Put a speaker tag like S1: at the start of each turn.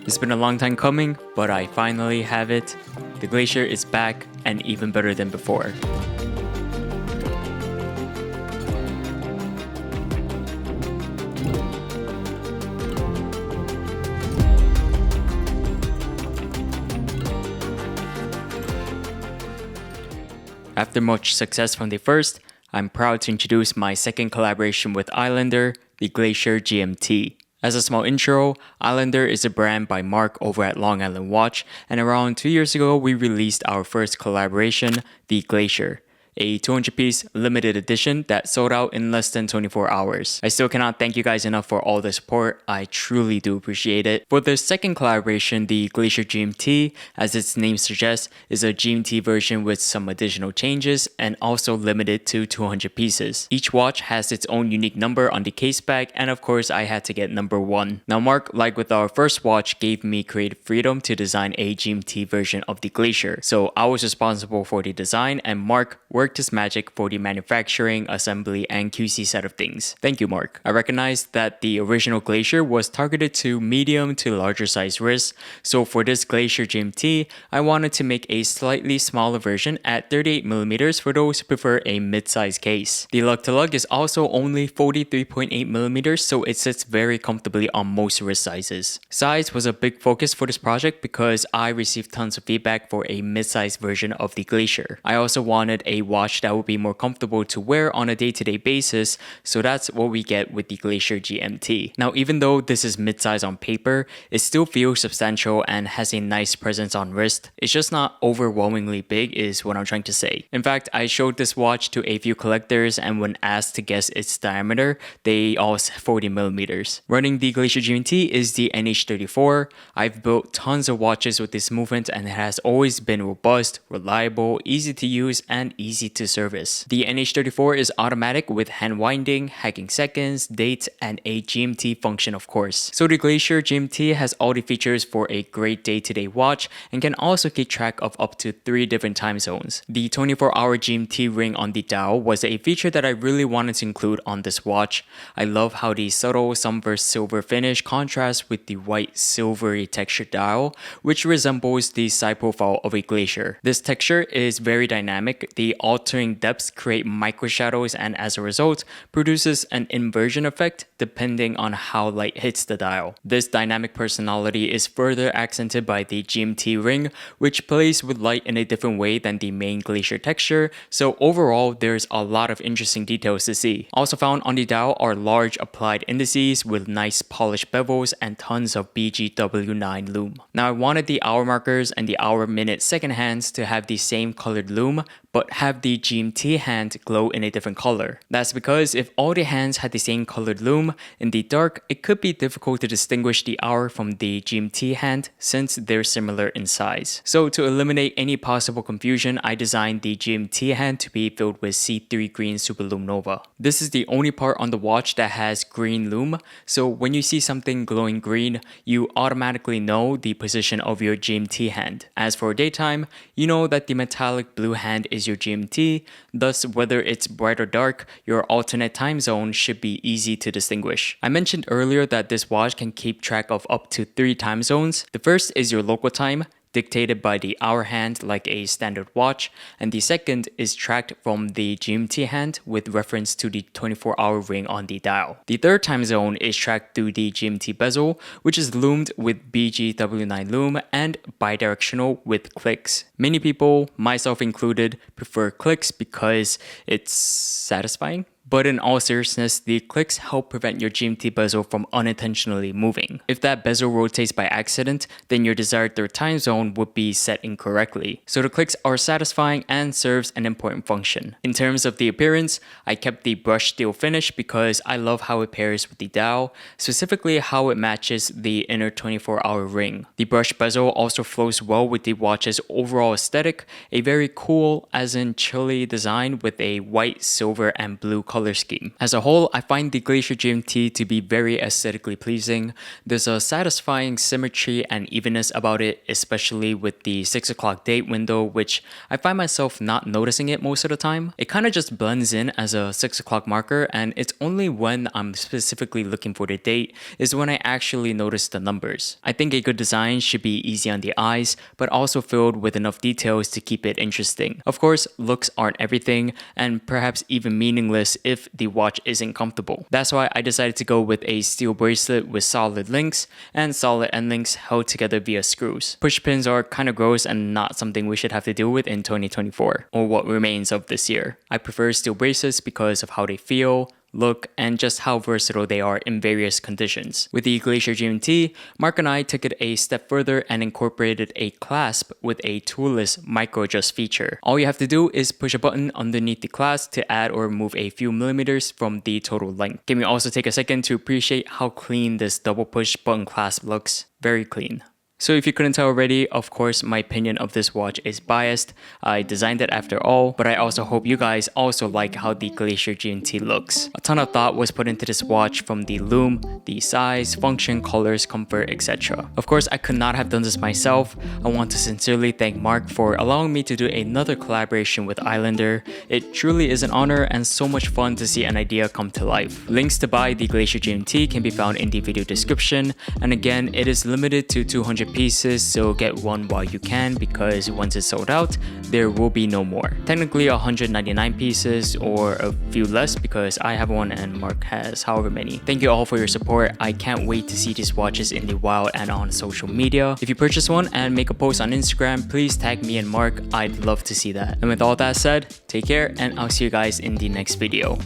S1: It's been a long time coming, but I finally have it. The Glacier is back and even better than before. After much success from the first, I'm proud to introduce my second collaboration with Islander, the Glacier GMT. As a small intro, Islander is a brand by Marc over at Long Island Watch, and around 2 years ago we released our first collaboration, the Glacier, a 200-piece limited edition that sold out in less than 24 hours. I still cannot thank you guys enough for all the support. I truly do appreciate it. For the second collaboration, the Glacier GMT, as its name suggests, is a GMT version with some additional changes and also limited to 200 pieces. Each watch has its own unique number on the case back, and of course I had to get number 1. Now Marc, like with our first watch, gave me creative freedom to design a GMT version of the Glacier. So I was responsible for the design and Marc worked his magic for the manufacturing, assembly, and QC side of things. Thank you, Marc. I recognized that the original Glacier was targeted to medium to larger size wrists, so for this Glacier GMT, I wanted to make a slightly smaller version at 38mm for those who prefer a mid-size case. The lug-to-lug is also only 43.8mm, so it sits very comfortably on most wrist sizes. Size was a big focus for this project because I received tons of feedback for a mid-size version of the Glacier. I also wanted a watch that would be more comfortable to wear on a day-to-day basis, so that's what we get with the Glacier GMT. Now, even though this is mid-size on paper, it still feels substantial and has a nice presence on wrist. It's just not overwhelmingly big is what I'm trying to say. In fact, I showed this watch to a few collectors and when asked to guess its diameter, they all said 40mm. Running the Glacier GMT is the NH34. I've built tons of watches with this movement and it has always been robust, reliable, easy to use, and easy to service. The NH34 is automatic with hand winding, hacking seconds, dates, and a GMT function of course. So the Glacier GMT has all the features for a great day-to-day watch and can also keep track of up to 3 different time zones. The 24-hour GMT ring on the dial was a feature that I really wanted to include on this watch. I love how the subtle sunburst silver finish contrasts with the white silvery textured dial, which resembles the side profile of a Glacier. This texture is very dynamic. The altering depths create micro shadows and as a result produces an inversion effect depending on how light hits the dial. This dynamic personality is further accented by the GMT ring, which plays with light in a different way than the main Glacier texture, so overall there's a lot of interesting details to see. Also found on the dial are large applied indices with nice polished bevels and tons of BGW9 lume. Now I wanted the hour markers and the hour minute second hands to have the same colored lume, but have the GMT hand glow in a different color. That's because if all the hands had the same colored lume, in the dark, it could be difficult to distinguish the hour from the GMT hand since they're similar in size. So to eliminate any possible confusion, I designed the GMT hand to be filled with C3 green Superluminova. This is the only part on the watch that has green lume, so when you see something glowing green, you automatically know the position of your GMT hand. As for daytime, you know that the metallic blue hand is your GMT, thus whether it's bright or dark, your alternate time zone should be easy to distinguish. I mentioned earlier that this watch can keep track of up to 3 time zones. The first is your local time, dictated by the hour hand like a standard watch, and the second is tracked from the GMT hand with reference to the 24-hour ring on the dial. The third time zone is tracked through the GMT bezel, which is lumed with BGW9 lume and bidirectional with clicks. Many people, myself included, prefer clicks because it's satisfying. But in all seriousness, the clicks help prevent your GMT bezel from unintentionally moving. If that bezel rotates by accident, then your desired third time zone would be set incorrectly. So the clicks are satisfying and serves an important function. In terms of the appearance, I kept the brushed steel finish because I love how it pairs with the dial, specifically how it matches the inner 24-hour ring. The brushed bezel also flows well with the watch's overall aesthetic, a very cool as in chilly design with a white, silver, and blue color color scheme. As a whole, I find the Glacier GMT to be very aesthetically pleasing. There's a satisfying symmetry and evenness about it, especially with the 6 o'clock date window, which I find myself not noticing it most of the time. It kind of just blends in as a 6 o'clock marker, and it's only when I'm specifically looking for the date is when I actually notice the numbers. I think a good design should be easy on the eyes, but also filled with enough details to keep it interesting. Of course, looks aren't everything, and perhaps even meaningless if the watch isn't comfortable. That's why I decided to go with a steel bracelet with solid links and solid end links held together via screws. Push pins are kind of gross and not something we should have to deal with in 2024, or what remains of this year. I prefer steel bracelets because of how they feel, look, and just how versatile they are in various conditions. With the Glacier GMT, Marc and I took it a step further and incorporated a clasp with a toolless micro adjust feature. All you have to do is push a button underneath the clasp to add or remove a few millimeters from the total length. Can we also take a second to appreciate how clean this double push button clasp looks? Very clean. So if you couldn't tell already, of course my opinion of this watch is biased. I designed it after all, but I also hope you guys also like how the Glacier GMT looks. A ton of thought was put into this watch, from the lume, the size, function, colors, comfort, etc. Of course, I could not have done this myself. I want to sincerely thank Marc for allowing me to do another collaboration with Islander. It truly is an honor and so much fun to see an idea come to life. Links to buy the Glacier GMT can be found in the video description, and again, it is limited to 200 pieces, so get one while you can, because once it's sold out, there will be no more. Technically 199 pieces, or a few less because I have one and Marc has however many. Thank you all for your support. I can't wait to see these watches in the wild and on social media. If you purchase one and make a post on Instagram, please tag me and Marc. I'd love to see that. And with all that said, take care, and I'll see you guys in the next video.